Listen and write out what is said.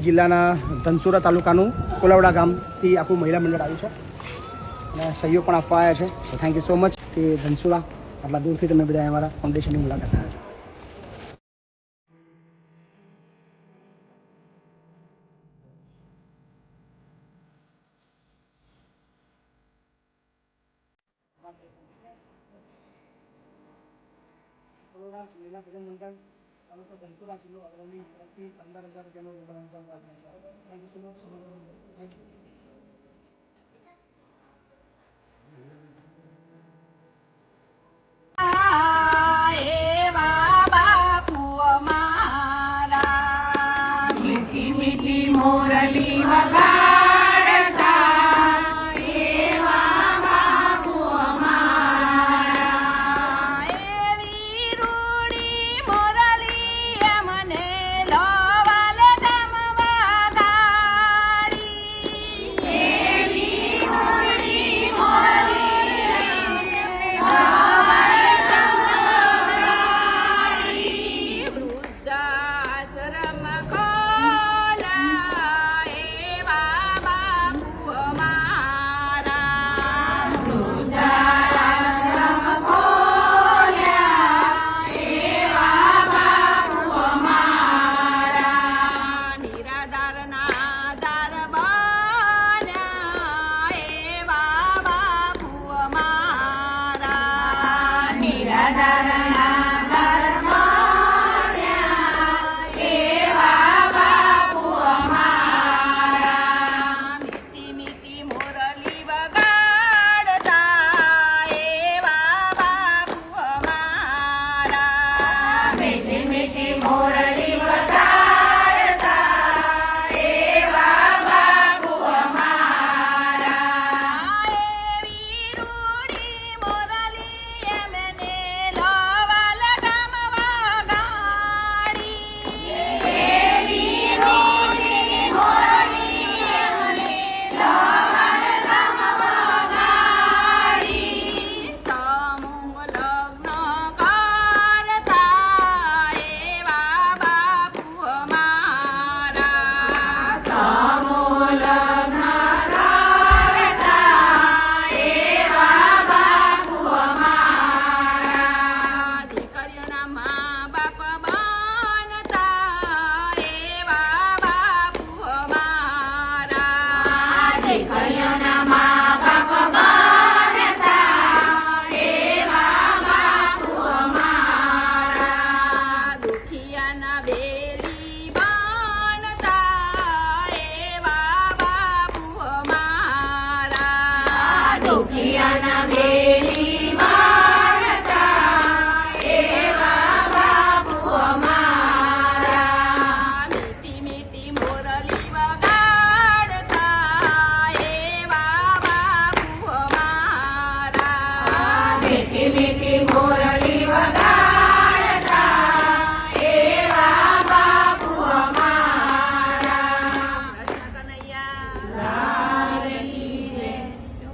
જિલ્લાના ધનસુરા તાલુકાનું કોલાવડા ગામથી આખું મહિલા મંડળ આવ્યું છે અને સહયોગ પણ આપવા આવ્યા છે. તો થેન્ક યુ સો મચ કે ધનસુરા આટલા દૂરથી તમે બધા અમારા ફાઉન્ડેશનની મુલાકાત આવ્યા છો. મહિલા ભજન મંડળ તાલુકો ધનસુરા જિલ્લો અરવલ્લી તરફથી 15,000 રૂપિયાનું યોગદાન આપે છે. Thank you so much. Thank you. મીઠી મીઠી મોરલી વગા